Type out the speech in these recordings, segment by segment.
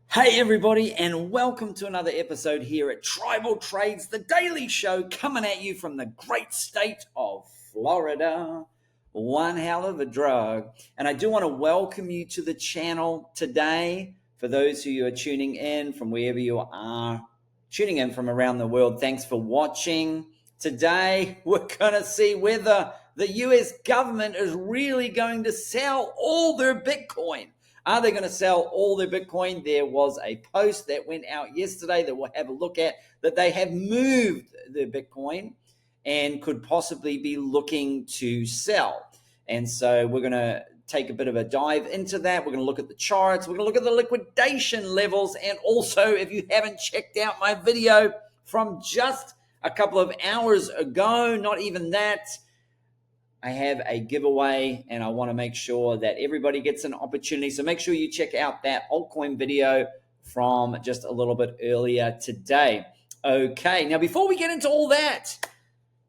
Hey everybody, and welcome to another episode here at Tribal Trades, the daily show coming at you from the great state of Florida. One hell of a drug. And I do want to welcome you to the channel today. For those who are tuning in from wherever you are tuning in from around the world, thanks for watching. Today, we're going to see whether the US government is really going to sell all their Bitcoin. Are they going to sell all their Bitcoin? There was a post that went out yesterday that we'll have a look at, that they have moved their Bitcoin and could possibly be looking to sell. And so we're going to take a bit of a dive into that. We're going to look at the charts. We're going to look at the liquidation levels. And also, if you haven't checked out my video from just a couple of hours ago, not even that, I have a giveaway and I want to make sure that everybody gets an opportunity. So make sure you check out that altcoin video from just a little bit earlier today. Okay, now before we get into all that,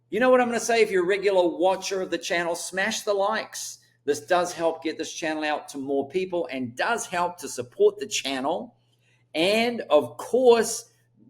you know what I'm going to say? If you're a regular watcher of the channel, smash the likes. This does help get this channel out to more people and does help to support the channel. And of course,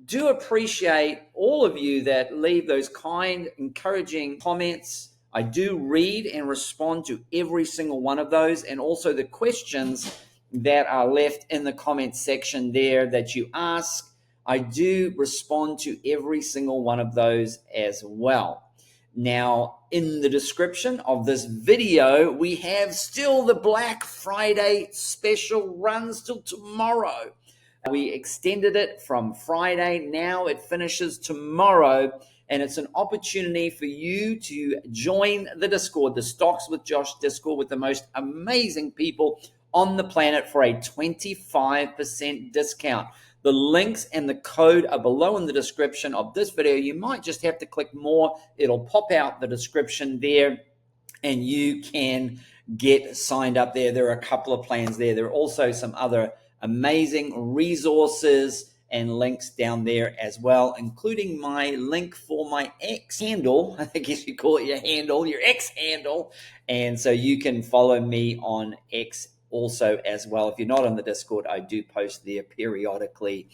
do appreciate all of you that leave those kind, encouraging comments. I do read and respond to every single one of those, and also the questions that are left in the comment section there that you ask. I do respond to every single one of those as well. Now, in the description of this video, we have still the Black Friday special runs till tomorrow. We extended it from Friday. Now it finishes tomorrow. And it's an opportunity for you to join the Discord, the Stocks with Josh Discord, with the most amazing people on the planet for a 25% discount. The links and the code are below in the description of this video. You might just have to click more. It'll pop out the description there, and you can get signed up there. There are a couple of plans there. There are also some other amazing resources and links down there as well, including my link for my X handle. I guess you call it your handle, your X handle. And so you can follow me on X also as well. If you're not on the Discord, I do post there periodically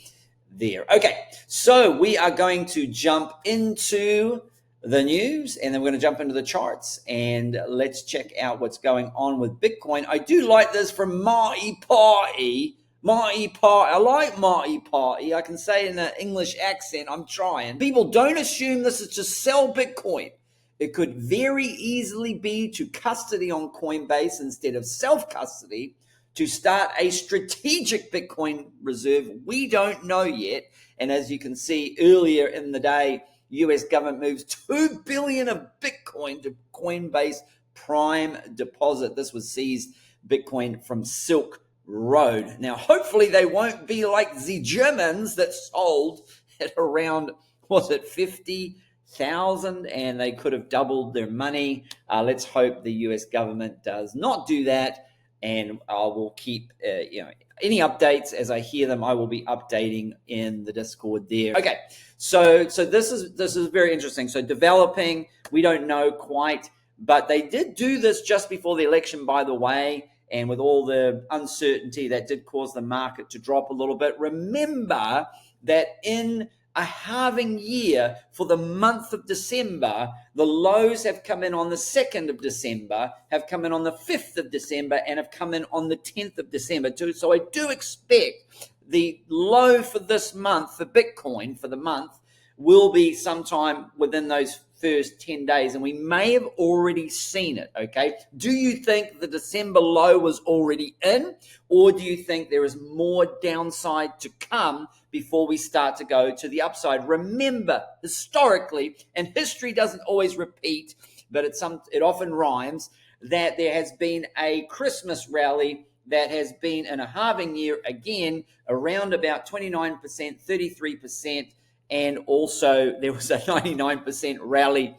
there. Okay, so we are going to jump into the news, and then we're going to jump into the charts, and let's check out what's going on with Bitcoin. I do like this from Marty Party. Marty Party. I like Marty Party. I can say in an English accent, I'm trying. People, don't assume this is to sell Bitcoin. It could very easily be to custody on Coinbase instead of self-custody, to start a strategic Bitcoin reserve. We don't know yet. And as you can see earlier in the day, US government moves $2 billion of Bitcoin to Coinbase Prime Deposit. This was seized Bitcoin from Silk Road. Now, hopefully they won't be like the Germans that sold at around, was it 50,000, and they could have doubled their money. Let's hope the US government does not do that, and I will keep any updates as I hear them. I will be updating in the Discord there. Okay, so this is very interesting. So developing, we don't know quite, but they did do this just before the election, by the way. And with all the uncertainty, that did cause the market to drop a little bit. Remember that in a halving year for the month of December, the lows have come in on the 2nd of December, have come in on the 5th of December, and have come in on the 10th of December too. So I do expect the low for this month, for Bitcoin for the month, will be sometime within those first 10 days, and we may have already seen it. Okay, do you think the December low was already in, or do you think there is more downside to come before we start to go to the upside? Remember, historically, and history doesn't always repeat, but it often rhymes, that there has been a Christmas rally that has been in a halving year again around about 29%, 33%. And also there was a 99% rally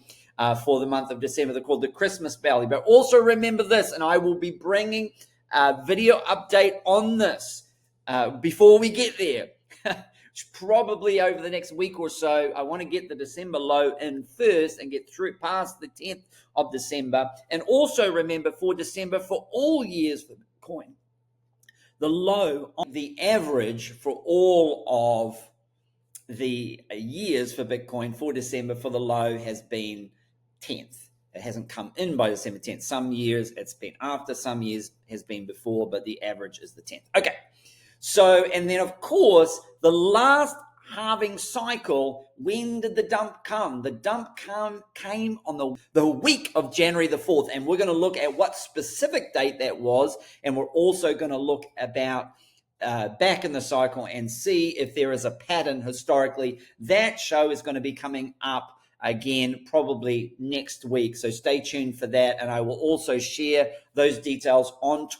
for the month of December. They're called the Christmas rally. But also remember this, and I will be bringing a video update on this before we get there. Probably over the next week or so. I want to get the December low in first and get through past the 10th of December. And also remember, for December, for all years for Bitcoin, the low on the average for all of the years for Bitcoin for December for the low has been 10th. It hasn't come in by December 10th. Some years it's been after, some years has been before, but the average is the 10th. Okay. So, and then of course, the last halving cycle, when did the dump come? The dump came on the week of January the 4th. And we're going to look at what specific date that was. And we're also going to look about back in the cycle and see if there is a pattern historically. That show is going to be coming up again probably next week, so stay tuned for that. And I will also share those details on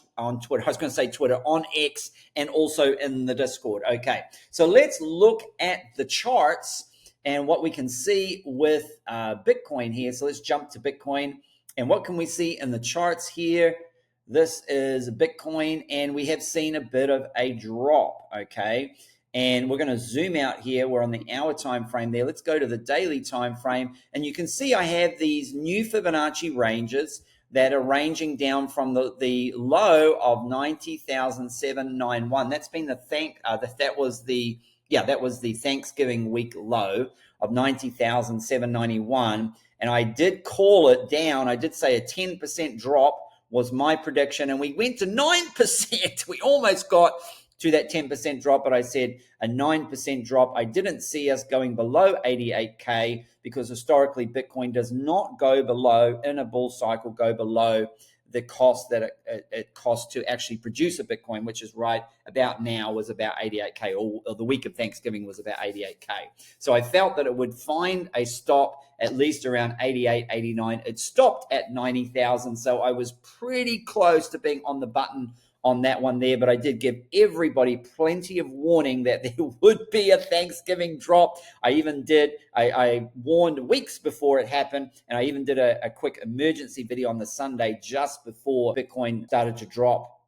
Twitter. I was going to say Twitter, on X, and also in the Discord. Okay, so let's look at the charts and what we can see with Bitcoin here. So let's jump to Bitcoin, and what can we see in the charts here? This is Bitcoin, and we have seen a bit of a drop. Okay, and we're going to zoom out here. We're on the hour time frame there. Let's go to the daily time frame, and you can see I have these new Fibonacci ranges that are ranging down from the low of 90,791. That's been that was the Thanksgiving week low of 90,791, and I did call it down. I did say a 10% drop was my prediction, and we went to 9%. We almost got to that 10% drop, but I said a 9% drop. I didn't see us going below 88K because historically Bitcoin does not go below, in a bull cycle, go below the cost that it costs to actually produce a Bitcoin, which is right about now was about 88K, or the week of Thanksgiving was about 88K. So I felt that it would find a stop at least around 88, 89. It stopped at 90,000, so I was pretty close to being on the button on that one there, but I did give everybody plenty of warning that there would be a Thanksgiving drop. I warned weeks before it happened, and I even did a quick emergency video on the Sunday just before Bitcoin started to drop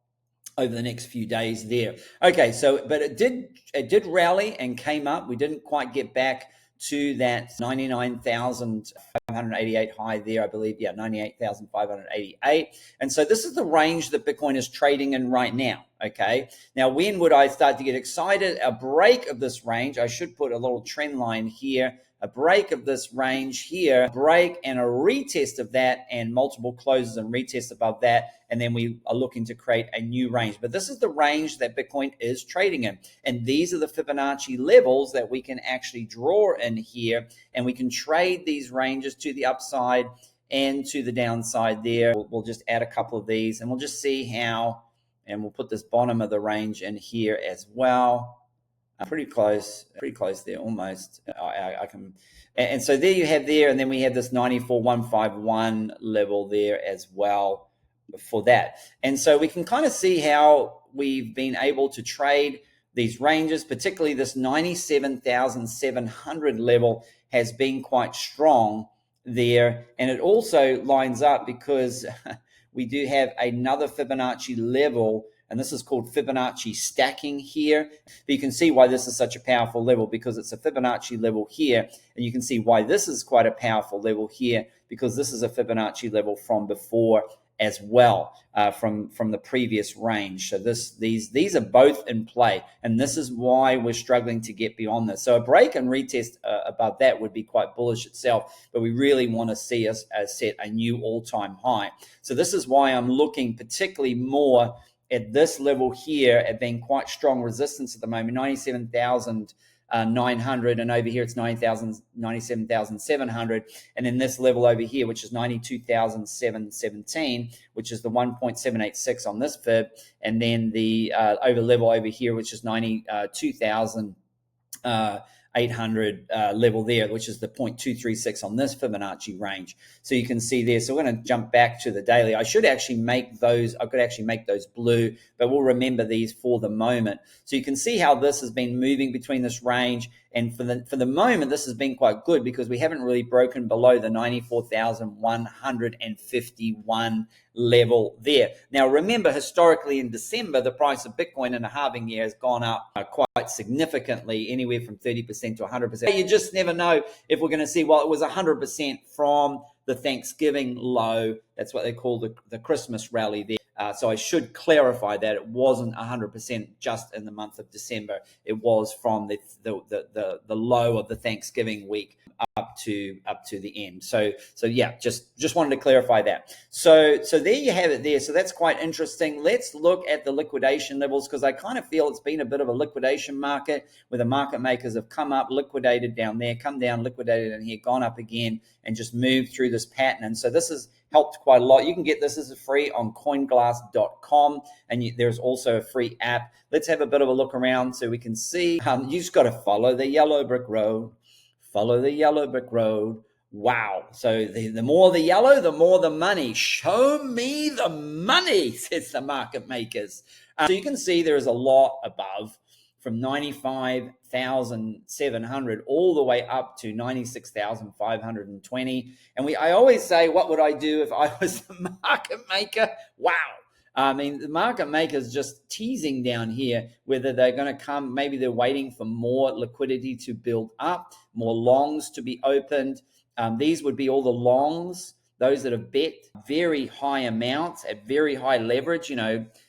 over the next few days there. Okay, so, but it did rally and came up. We didn't quite get back to that 99,588 high there, I believe. Yeah, 98,588. And so this is the range that Bitcoin is trading in right now. Okay. Now, when would I start to get excited? A break of this range. I should put a little trend line here. A break of this range here, break and a retest of that, and multiple closes and retests above that. And then we are looking to create a new range. But this is the range that Bitcoin is trading in. And these are the Fibonacci levels that we can actually draw in here. And we can trade these ranges to the upside and to the downside there. We'll just add a couple of these, and we'll just see how, and we'll put this bottom of the range in here as well. Pretty close there, almost. I can, and so there you have there, and then we have this 94,151 level there as well for that. And so we can kind of see how we've been able to trade these ranges, particularly this 97,700 level has been quite strong there. And it also lines up because we do have another Fibonacci level, and this is called Fibonacci stacking here. But you can see why this is such a powerful level, because it's a Fibonacci level here. And you can see why this is quite a powerful level here, because this is a Fibonacci level from before as well, from the previous range. So these are both in play, and this is why we're struggling to get beyond this. So a break and retest above that would be quite bullish itself, but we really want to see us set a new all-time high. So this is why I'm looking particularly more at this level here at being quite strong resistance at the moment, 97,900, and over here it's 97,700, and then this level over here, which is 92,717, which is the 1.786 on this fib, and then the level over here, which is 92,800 level there, which is the 0.236 on this Fibonacci range. So you can see there. So we're going to jump back to the daily. I could actually make those blue, but we'll remember these for the moment. So you can see how this has been moving between this range, and for the moment, this has been quite good because we haven't really broken below the 94,151 level there. Now, remember, historically in December, the price of Bitcoin in a halving year has gone up quite significantly, anywhere from 30% to 100%. You just never know if we're going to see, well, it was 100% from the Thanksgiving low. That's what they call the Christmas rally there. So I should clarify that it wasn't 100% just in the month of December. It was from the low of the Thanksgiving week up to the end. So yeah, just wanted to clarify that. So there you have it there. So that's quite interesting. Let's look at the liquidation levels, because I kind of feel it's been a bit of a liquidation market where the market makers have come up, liquidated down there, come down, liquidated in here, gone up again, and just moved through this pattern. And so this has helped quite a lot. You can get this as a free on coinglass.com, and there's also a free app. Let's have a bit of a look around so we can see. You just got to follow the yellow brick road. Follow the yellow brick road. Wow. So the more the yellow, the more the money. Show me the money, says the market makers. So you can see there is a lot above, from 95,700 all the way up to 96,520. And I always say, what would I do if I was the market maker? Wow. I mean, the market makers just teasing down here whether they're going to come. Maybe they're waiting for more liquidity to build up, more longs to be opened. These would be all the longs, those that have bet very high amounts at very high leverage,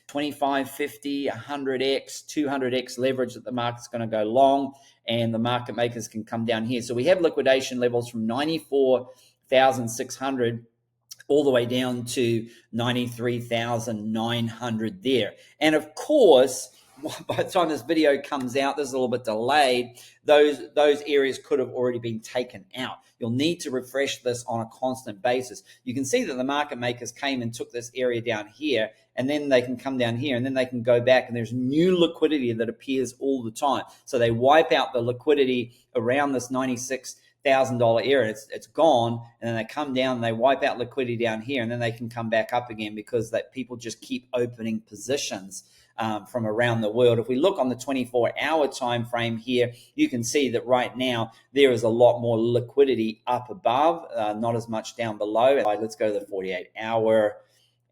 25, 50, 100x, 200x leverage that the market's going to go long, and the market makers can come down here. So we have liquidation levels from 94,600 all the way down to 93,900 there. And of course, by the time this video comes out, this is a little bit delayed, those areas could have already been taken out. You'll need to refresh this on a constant basis. You can see that the market makers came and took this area down here, and then they can come down here, and then they can go back, and there's new liquidity that appears all the time. So they wipe out the liquidity around this $96,000 area. It's gone, and then they come down and they wipe out liquidity down here, and then they can come back up again because that people just keep opening positions from around the world. If we look on the 24-hour time frame here, you can see that right now there is a lot more liquidity up above, not as much down below. Let's go to the 48-hour,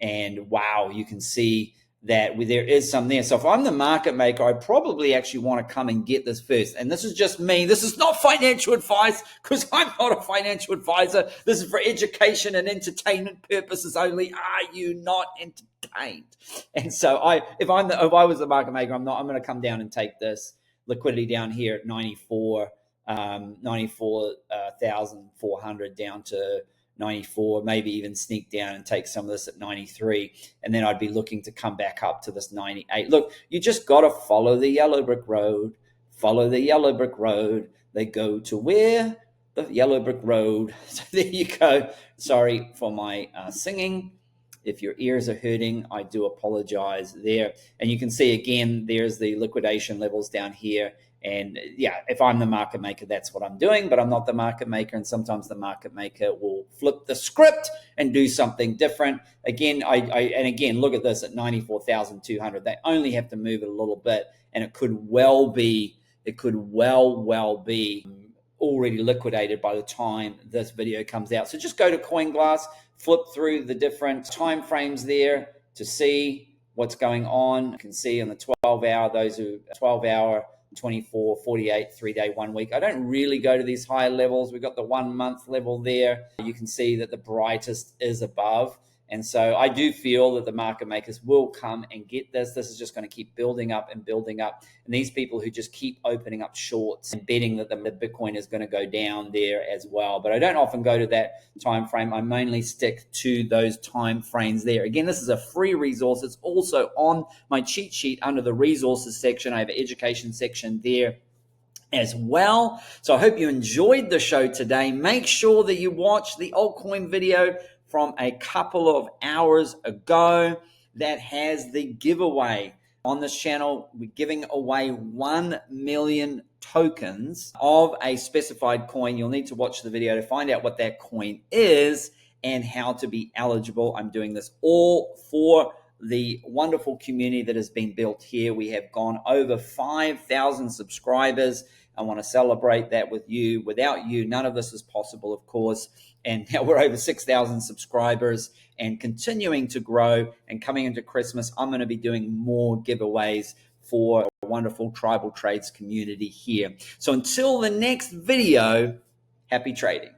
and wow, you can see that there is some there. So if I'm the market maker, I probably actually want to come and get this first. And this is just me. This is not financial advice, because I'm not a financial advisor. This is for education and entertainment purposes only. Are you not entertained? And so if I was the market maker, I'm going to come down and take this liquidity down here at 94,400 down to 94, maybe even sneak down and take some of this at 93, and then I'd be looking to come back up to this 98. Look, you just got to follow the yellow brick road. Follow the yellow brick road. They go to where? The yellow brick road. So there you go. Sorry for my singing. If your ears are hurting, I do apologize there. And you can see again, there's the liquidation levels down here. And yeah, if I'm the market maker, that's what I'm doing, but I'm not the market maker. And sometimes the market maker will flip the script and do something different. Again, again, look at this at 94,200. They only have to move it a little bit, and it could well be already liquidated by the time this video comes out. So just go to CoinGlass, flip through the different time frames there to see what's going on. You can see on the 12-hour, those who 12-hour, 24, 48, 3-day, 1 week. I don't really go to these higher levels. We've got the 1 month level there. You can see that the brightest is above. And so I do feel that the market makers will come and get this. This is just going to keep building up and building up. And these people who just keep opening up shorts and betting that the Bitcoin is going to go down there as well. But I don't often go to that time frame. I mainly stick to those time frames there. Again, this is a free resource. It's also on my cheat sheet under the resources section. I have an education section there as well. So I hope you enjoyed the show today. Make sure that you watch the altcoin video from a couple of hours ago that has the giveaway. On this channel, we're giving away 1 million tokens of a specified coin. You'll need to watch the video to find out what that coin is and how to be eligible. I'm doing this all for the wonderful community that has been built here. We have gone over 5,000 subscribers. I want to celebrate that with you. Without you, none of this is possible, of course. And now we're over 6,000 subscribers and continuing to grow. And coming into Christmas, I'm going to be doing more giveaways for a wonderful Tribal Trades community here. So until the next video, happy trading.